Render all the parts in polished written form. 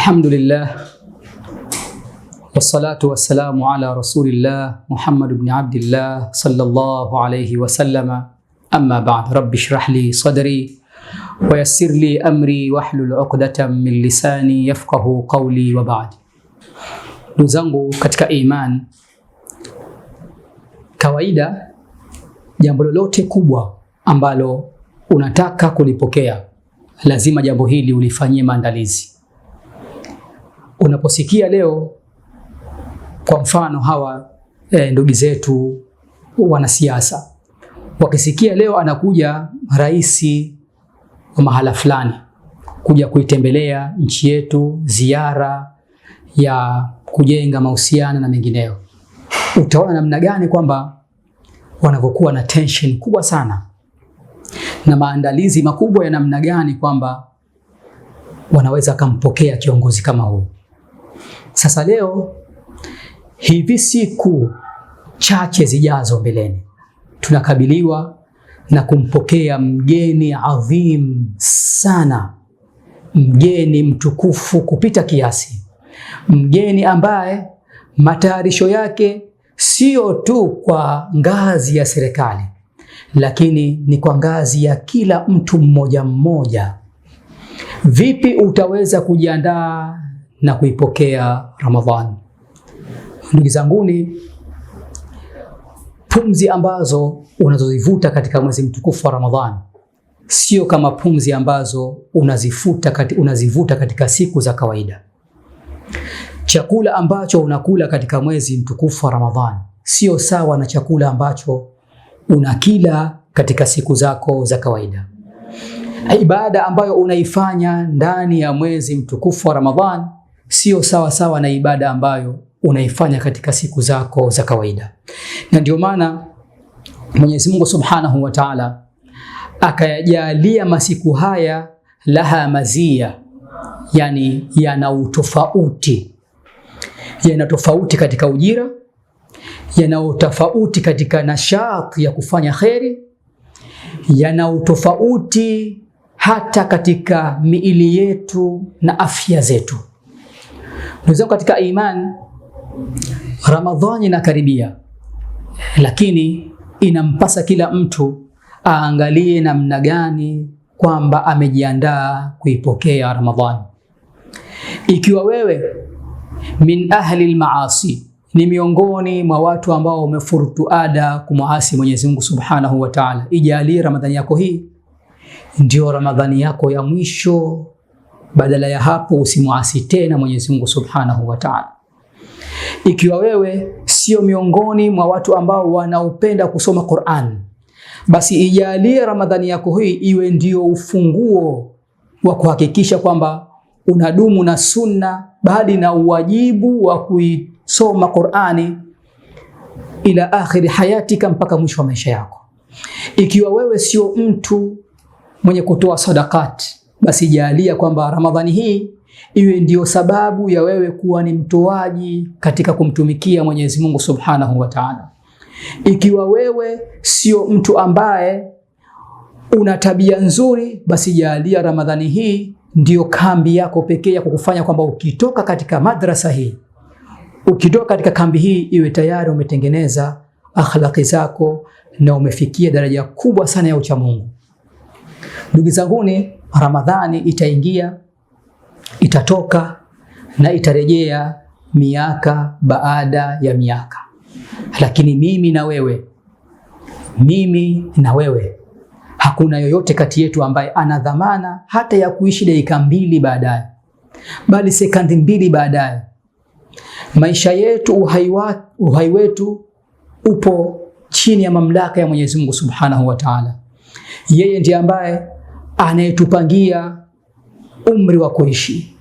Alhamdulillah wassalatu wassalamu ala rasulillah Muhammad ibn Abdillah sallallahu alayhi wa sallama. Amma ba'd, rabbi shrah li sadri wa yassir li amri wahlul 'uqdatam min lisani yafqahu qawli wa ba'd. Ndugu zangu katika iman, kawaida jambo lolote kubwa ambalo unataka kulipokea lazima jambo hili ulifanyie maandalizi. Unaposikia leo kwa mfano hawa ndugu zetu wanasiasa, wakisikia leo anakuja rais wa mahala fulani kuja kuitembelea nchi yetu, ziara ya kujenga mahusiano na mengineyo, utaona namna gani kwamba wanavyokuwa na tension kubwa sana na maandalizi makubwa ya namna gani kwamba wanaweza kumpokea kiongozi kama huyu. Sasa leo hivi siku chache zijazo mbeleni tunakabiliwa na kumpokea mgeni adhim sana, mgeni mtukufu kupita kiasi, mgeni ambaye matayarisho yake sio tu kwa ngazi ya serikali, lakini ni kwa ngazi ya kila mtu mmoja mmoja. Vipi utaweza kujiandaa na kuipokea Ramadhani? Ndugu zanguni, pumzi ambazo unazozivuta katika mwezi mtukufu wa Ramadhani sio kama pumzi ambazo unazivuta katika siku za kawaida. Chakula ambacho unakula katika mwezi mtukufu wa Ramadhani sio sawa na chakula ambacho unakila katika siku zako za kawaida. Ibada ambayo unaifanya ndani ya mwezi mtukufu wa Ramadhani sio sawa na ibada ambayo unaifanya katika siku zako za kawaida. Na ndio maana Mwenyezi Mungu Subhanahu wa Ta'ala akayajalia masiku haya laha mazia, yani yana utofauti. Yana tofauti katika ujira, yana utofauti katika nashati ya kufanya kheri, yana utofauti hata katika miili yetu na afya zetu. Ndugu zangu katika iman, Ramadhani inakaribia, lakini inampasa kila mtu aangalie namna gani kwamba amejiandaa kuipokea Ramadhani. Ikiwa wewe min ahli al-maasi, ni miongoni mwa watu ambao wamefurutu ada kumuasi Mwenyezi Mungu Subhanahu wa Ta'ala, ijalie Ramadhani yako hii ndio Ramadhani yako ya mwisho. Badala ya hapo usimuasi tena Mwenyezi Mungu Subhanahu wa Ta'ala. Ikiwa wewe sio miongoni mwa watu ambao wanaopenda kusoma Qur'an, basi ijalie Ramadhani yako hii iwe ndio ufunguo wa kuhakikisha kwamba unadumu na sunna bali na uwajibu wa kuisoma Qur'ani ila akhiri hayatika, mpaka mwisho wa maisha yako. Ikiwa wewe sio mtu mwenye kutoa sadakati, basi jalia kwamba Ramadhani hii iwe ndio sababu ya wewe kuwa ni mtoaji katika kumtumikia Mwenyezi Mungu Subhanahu wa Ta'ala. Ikiwa wewe sio mtu ambaye una tabia nzuri, basi jalia Ramadhani hii ndio kambi yako pekee ya kukufanya kwamba ukitoka katika madrasa hii, ukitoka katika kambi hii, iwe tayari umetengeneza akhlaqi zako na umefikia daraja kubwa sana ya uchamungu. Ndugu zanguni, Ramadhani itaingia, itatoka na itarejea miaka baada ya miaka. Lakini mimi na wewe, hakuna yoyote kati yetu ambaye ana dhamana hata ya kuishi dakika 2 baadaye, bali sekunde 2 baadaye. Maisha yetu, uhai wetu upo chini ya mamlaka ya Mwenyezi Mungu Subhanahu wa Ta'ala. Yeye ndiye ambaye anayetupangia umri wa kuishi.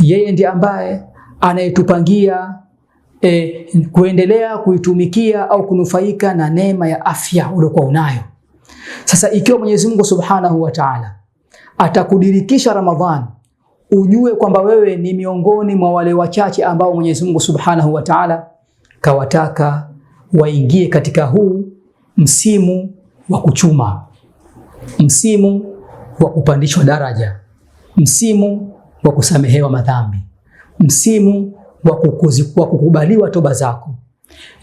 Yeye ndiye ambaye anayetupangia kuendelea kuitumikia au kunufaika na neema ya afya uliokuwa unayo. Sasa ikiwa Mwenyezi Mungu Subhanahu wa Ta'ala atakudirikisha Ramadhani, ujue kwamba wewe ni miongoni mwa wale wachache ambao Mwenyezi Mungu Subhanahu wa Ta'ala kawataka waingie katika huu msimu wa kuchuma, msimu wa kupandishwa daraja, msimu wa kusamehewa madhambi. msimu wa kukubaliwa toba zako.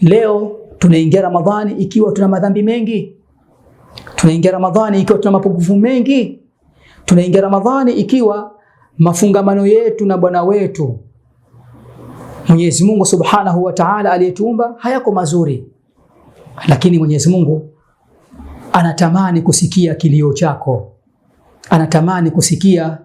Leo tunaingia Ramadhani ikiwa tuna madhambi mengi, tunaingia Ramadhani ikiwa tuna mapungufu mengi, tunaingia Ramadhani ikiwa mafungamano yetu na Bwana wetu Mwenyezi Mungu Subhanahu wa Ta'ala aliyetuumba hayako mazuri. Lakini Mwenyezi Mungu anatamani kusikia kilio chako, anatamani kusikia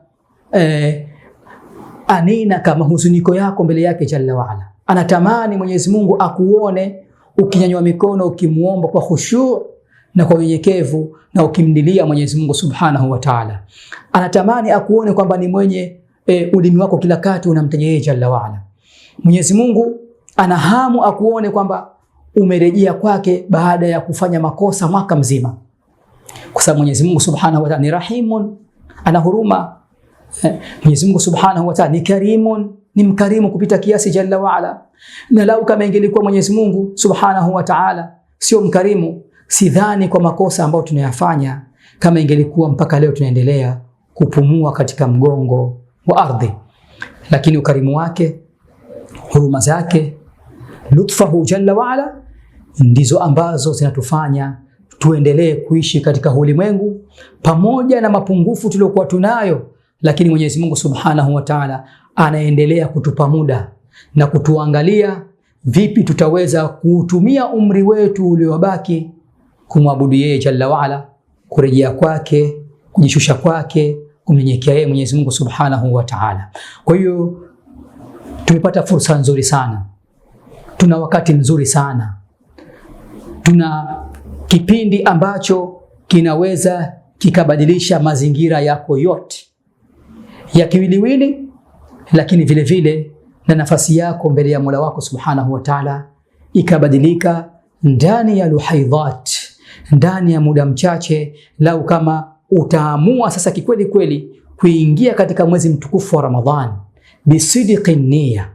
anina kama huzuniko yako mbele yake Jalla waala. Anatamani Mwenyezi Mungu akuone ukinyanyua mikono ukimuomba kwa khushu' na kwa unyenyekevu na ukimdilia Mwenyezi Mungu Subhanahu wa Ta'ala. Anatamani akuone kwamba ni mwenye ulimi wako kila kati unamtaja yeye Jalla waala. Mwenyezi Mungu ana hamu akuone kwamba umerejea kwake baada ya kufanya makosa mwaka mzima. Kwa sababu Mwenyezi Mungu Subhanahu wa Ta'ala ni rahimun, ana huruma. Mwenyezi Mungu Subhanahu wa Ta'ala ni karimun, ni mkarimu kupita kiasi Jalla waala. Na lau kama ingelikuwa Mwenyezi Mungu Subhanahu wa Ta'ala sio mkarimu, sidhani kwa makosa ambayo tunayafanya kama ingelikuwa mpaka leo tunaendelea kupumua katika mgongo wa ardhi. Lakini ukarimu wake, huruma zake, lutfahu Jalla waala ndizo ambazo zinatufanya tuendelee kuishi katika ulimwengu pamoja na mapungufu tuliokuwa tunayo. Lakini Mwenyezi Mungu Subhanahu wa Ta'ala anaendelea kutupa muda na kutuangalia vipi tutaweza kuutumia umri wetu uliobaki kumwabudu yeye Jalla waala, kurejea kwake, kujishusha kwake, kumnyenyekea yeye Mwenyezi Mungu Subhanahu wa Ta'ala. Kwa hiyo tumepata fursa nzuri sana, tuna wakati mzuri sana, tuna kipindi ambacho kinaweza kikabadilisha mazingira yako yote ya kiwiliwili, lakini vile vile na nafasi yako mbele ya Mola wako Subhanahu wa Ta'ala ikabadilika ndani ya luhaidhat, ndani ya muda mchache. Lau kama utaamua sasa kikweli kweli kuingia katika mwezi mtukufu wa Ramadhani bisidqin niyya,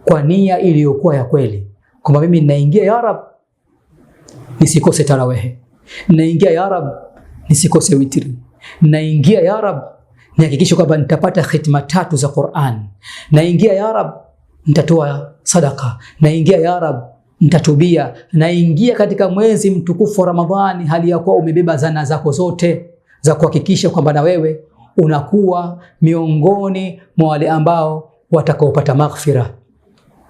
kwa nia iliyokuwa ya kweli, kwamba mimi ninaingia ya Rab nisikose tarawih, ninaingia ya Rab nisikose witri, ninaingia ya Rab nihakikishe kwamba nitapata khitma 3 za Qur'an, naingia ya Rab nitatoa sadaqa, naingia ya Rab nitatubia, naingia katika mwezi mtukufu wa Ramadhani hali ya kuwa umebeba zana zako zote za kuhakikisha kwamba na wewe unakuwa miongoni mwa wale ambao watakaopata maghfira,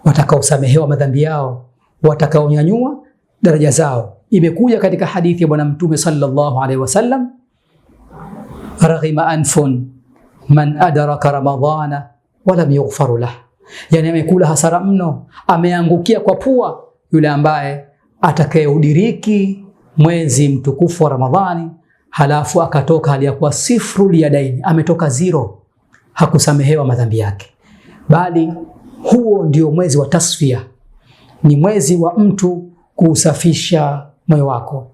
watakaosamehewa madhambi yao, watakaonyanyua daraja zao. Imekuja katika hadithi ya Bwana Mtume sallallahu alaihi wasallam, raghima anfun man adraka ramadhana walam yughfar lah, yani amekula hasara mno, ameangukia kwa pua yule ambaye atakayeudiriki mwezi mtukufu wa Ramadhani halafu akatoka hali ya kuwa sifru liyadaini, ametoka zero, hakusamehewa madhambi yake. Bali huo ndio mwezi wa tasfia, ni mwezi wa mtu kusafisha moyo wako,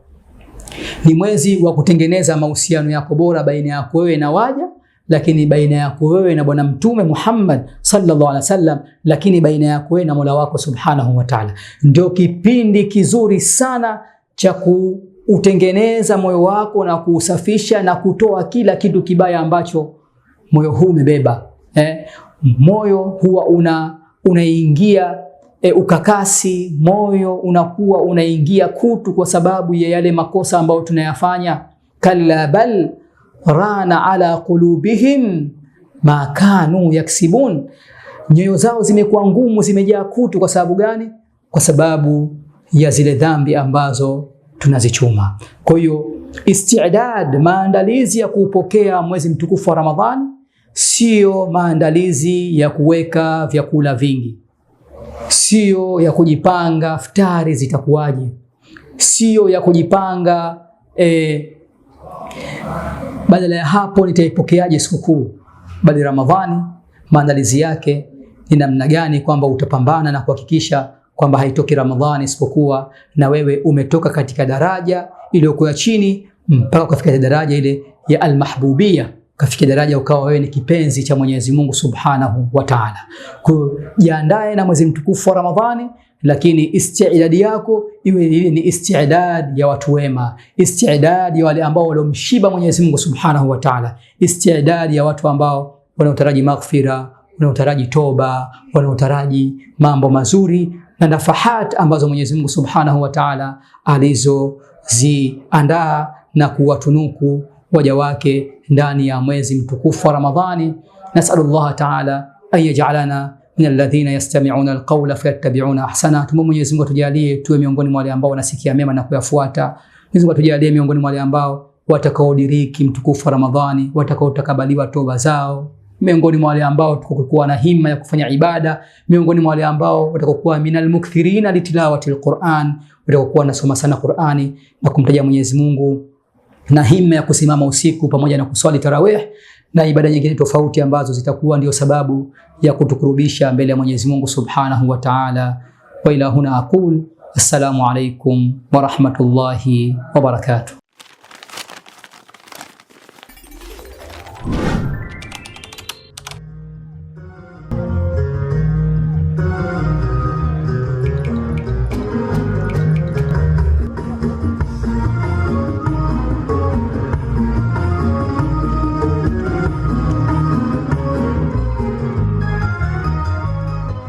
ni mwezi wa kutengeneza mahusiano yako bora baina yako wewe na waja, lakini baina yako wewe na Bwana Mtume Muhammad sallallahu alaihi wasallam, lakini baina yako wewe na Mola wako Subhanahu wa Ta'ala. Ndio kipindi kizuri sana cha kuutengeneza moyo wako na kuusafisha na kutoa kila kitu kibaya ambacho moyo huu umebeba. Moyo huwa unaingia ukakasi, moyo unakuwa unaingia kutu kwa sababu ya yale makosa ambayo tunayafanya. Kalla bal rana ala qulubihim ma kanu yaksibun, nyoyo zao zimekuwa ngumu, zimejaa kutu. Kwa sababu gani? Kwa sababu ya zile dhambi ambazo tunazichuma. Kwa hiyo istidad, maandalizi ya kupokea mwezi mtukufu wa Ramadhani, sio maandalizi ya kuweka vyakula vingi, sio ya kujipanga iftari zitakuwaje, sio ya kujipanga badala ya hapo nitaipokeaje sikukuu. Bali Ramadhani maandalizi yake ni namna gani, kwamba utapambana na kuhakikisha kwamba haitoki Ramadhani isipokuwa na wewe umetoka katika daraja iliyokuwa chini mpaka kufika daraja ile ya almahbubia, kafika daraja ukawa wewe ni kipenzi cha Mwenyezi Mungu Subhanahu wa Ta'ala. Kujiandae na mwezi mtukufu wa Ramadhani, lakini istidadi yako iwe ni istidad ya watu wema, istidad ya wale ambao waliomshiba Mwenyezi Mungu Subhanahu wa Ta'ala, istidad ya watu ambao wanaotaraji maghfira, wanaotaraji toba, wanaotaraji mambo mazuri na nafahat ambazo Mwenyezi Mungu Subhanahu wa Ta'ala alizoziandaa na kuwatunuku waja wake ndani ya mwezi mtukufu wa Ramadhani. Nas'alullah Ta'ala an yaj'alana min alladhina yastami'una alqawla fayattabi'una ahsana. Tumombe Mwenyezi Mungu atujalie tuwe miongoni mwa wale ambao wanasikia mema na kuyafuata. Mwenyezi Mungu atujalie miongoni mwa wale ambao watakaodiriki mtukufu wa Ramadhani, watakaotakabaliwa toba zao, miongoni mwa wale ambao tutakokuwa na himma ya kufanya ibada, miongoni mwa wale ambao watakokuwa minal mukthirina litilawati alquran, watakokuwa nasoma sana Qur'ani na kumtaja Mwenyezi Mungu, na himma ya kusimama usiku pamoja na kuswali tarawih na ibada nyingine tofauti ambazo zitakuwa ndio sababu ya kutukurubisha mbele ya Mwenyezi Mungu Subhanahu wa Ta'ala. Wa ila huna aqul assalamu alaykum wa rahmatullahi wa barakatuh.